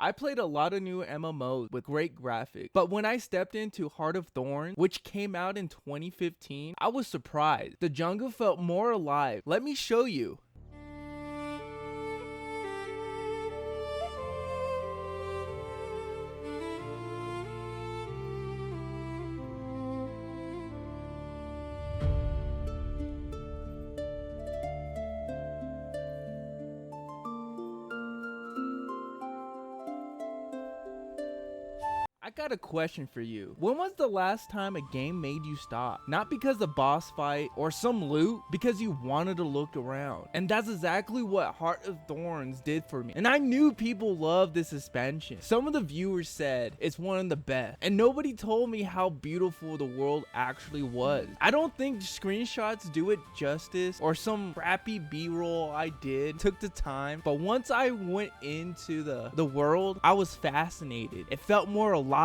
I played a lot of new MMOs with great graphics, but when I stepped into Heart of Thorns, which came out in 2015, I was surprised. The jungle felt more alive. Let me show you. I got a question for you. When was the last time a game made you stop? Not because the boss fight or some loot, because you wanted to look around. And that's exactly what Heart of Thorns did for me. And I knew people loved this expansion. Some of the viewers said it's one of the best. And nobody told me how beautiful the world actually was. I don't think screenshots do it justice, or some crappy B-roll I did took the time. But once I went into the world, I was fascinated. It felt more alive.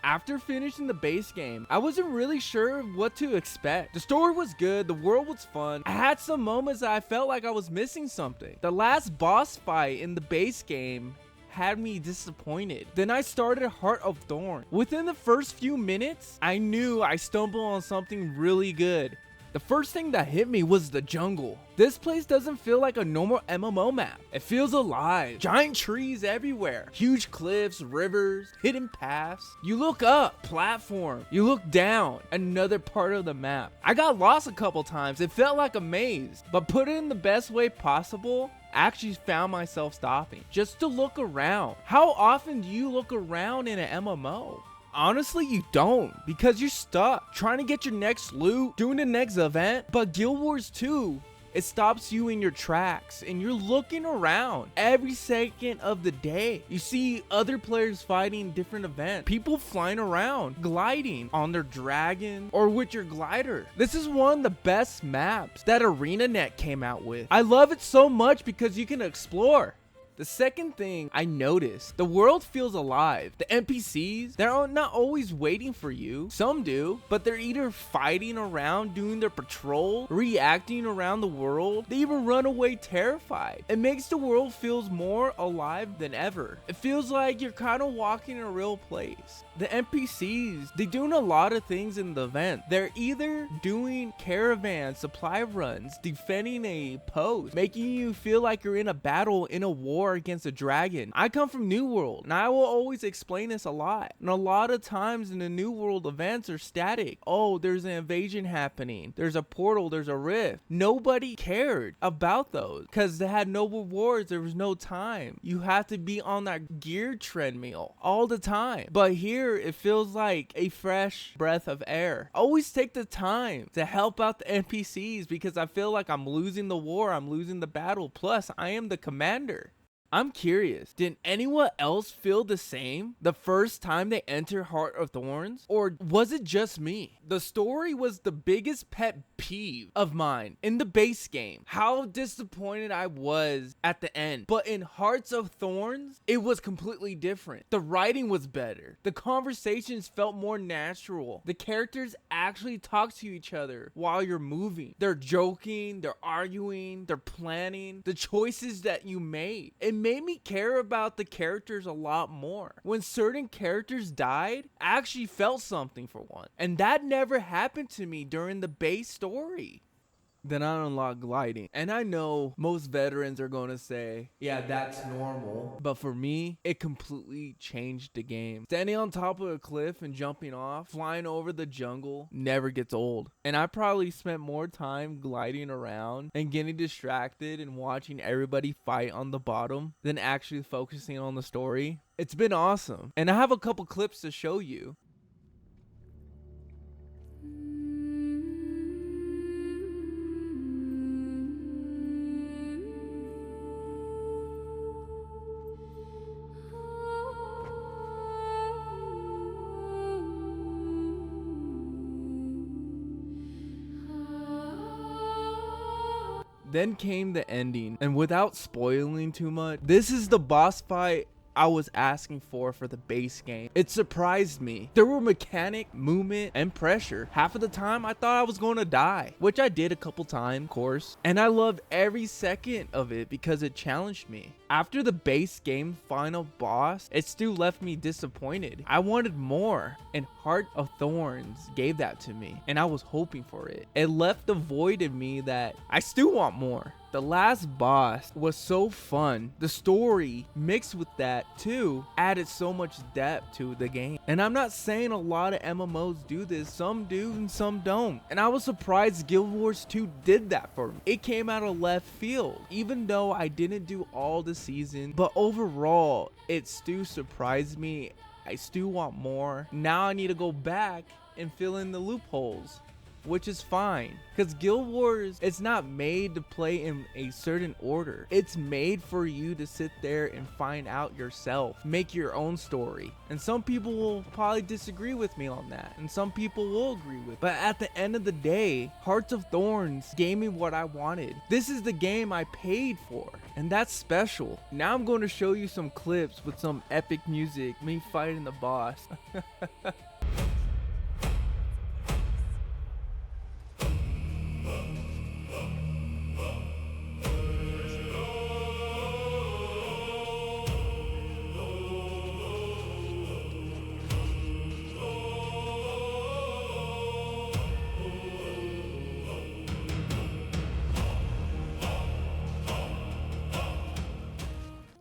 After finishing the base game, I wasn't really sure what to expect. The story was good, the world was fun. I had some moments that I felt like I was missing something. The last boss fight in the base game had me disappointed. Then I started Heart of Thorns. Within the first few minutes, I knew I stumbled on something really good. The first thing that hit me was the jungle. This place doesn't feel like a normal MMO map. It feels alive. Giant trees everywhere. Huge cliffs, rivers, hidden paths. You look up, platform. You look down, another part of the map. I got lost a couple times. It felt like a maze, but put it in the best way possible. I actually found myself stopping just to look around. How often do you look around in an MMO? Honestly, you don't, because you're stuck trying to get your next loot, doing the next event. But Guild Wars 2, it stops you in your tracks and you're looking around every second of the day. You see other players fighting different events, people flying around, gliding on their dragon or with your glider. This is one of the best maps that ArenaNet came out with. I love it so much because you can explore. The second thing I noticed, the world feels alive. The NPCs, they're not always waiting for you. Some do, but they're either fighting around, doing their patrol, reacting around the world. They even run away terrified. It makes the world feels more alive than ever. It feels like you're kind of walking in a real place. The NPCs, they're doing a lot of things in the event. They're either doing caravan supply runs, defending a post, making you feel like you're in a battle, in a war against a dragon. I come from New World, and I will always explain this a lot. And a lot of times in the New World events are static. Oh, there's an invasion happening. There's a portal, there's a rift. Nobody cared about those because they had no rewards. There was no time. You have to be on that gear treadmill all the time. But here, it feels like a fresh breath of air. Always take the time to help out the NPCs because I feel like I'm losing the war. I'm losing the battle. Plus, I am the commander. I'm curious, did anyone else feel the same the first time they entered Heart of Thorns? Or was it just me? The story was the biggest pet peeve of mine in the base game. How disappointed I was at the end. But in Hearts of Thorns, it was completely different. The writing was better. The conversations felt more natural. The characters actually talk to each other while you're moving. They're joking, they're arguing, they're planning. The choices that you made. It made me care about the characters a lot more. When certain characters died, I actually felt something for one. And that never happened to me during the base story. Then I unlocked gliding. And I know most veterans are going to say, yeah, that's normal. But for me, it completely changed the game. Standing on top of a cliff and jumping off, flying over the jungle, never gets old. And I probably spent more time gliding around and getting distracted and watching everybody fight on the bottom than actually focusing on the story. It's been awesome. And I have a couple clips to show you. Then came the ending, and without spoiling too much, this is the boss fight I was asking for the base game. It surprised me. There were mechanic, movement, and pressure. Half of the time I thought I was going to die, which I did a couple times, of course, and I loved every second of it because it challenged me. After the base game final boss, it still left me disappointed. I wanted more, and Heart of Thorns gave that to me, and I was hoping for it. It left a void in me that I still want more. The last boss was so fun. The story mixed with that too added so much depth to the game. And I'm not saying a lot of MMOs do this. Some do and some don't. And I was surprised Guild Wars 2 did that for me. It came out of left field. Even though I didn't do all the season, but overall it still surprised me. I still want more. Now I need to go back and fill in the loopholes, which is fine, because Guild Wars, it's not made to play in a certain order. It's made for you to sit there and find out yourself, make your own story. And some people will probably disagree with me on that, and some people will agree with. But at the end of the day, Hearts of Thorns gave me what I wanted. This is the game I paid for, and that's special. Now I'm going to show you some clips with some epic music, me fighting the boss.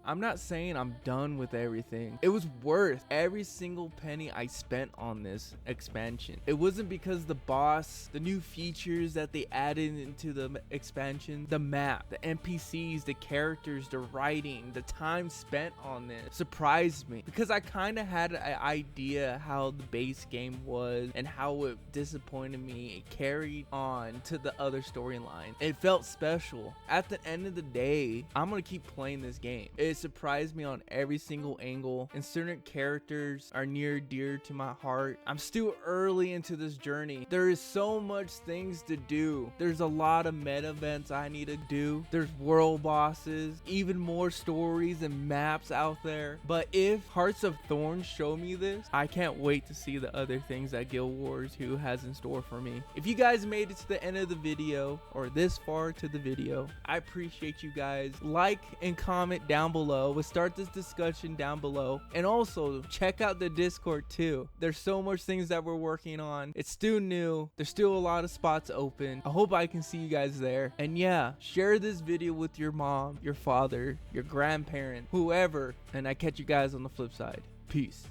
I'm not saying I'm done with everything. It was worth every single penny I spent on this expansion. It wasn't because the boss, the new features that they added into the expansion, the map, the NPCs, the characters, the writing, the time spent on this surprised me, because I kind of had an idea how the base game was and how it disappointed me. It carried on to the other storyline. It felt special. At the end of the day, I'm gonna keep playing this game. It surprised me on every single angle, and certain characters are near dear to my heart. I'm still early into this journey. There is so much things to do. There's a lot of meta events I need to do. There's world bosses, even more stories and maps out there. But if Hearts of Thorns show me this, I can't wait to see the other things that Guild Wars 2 has in store for me. If you guys made it to the end of the video, or this far to the video, I appreciate you guys. Like and comment down below. We'll start this discussion down below, and also check out the Discord too. There's so much things that we're working on. It's still new. There's still a lot of spots open. I hope I can see you guys there. And yeah, share this video with your mom, your father, your grandparent, whoever, and I catch you guys on the flip side. Peace.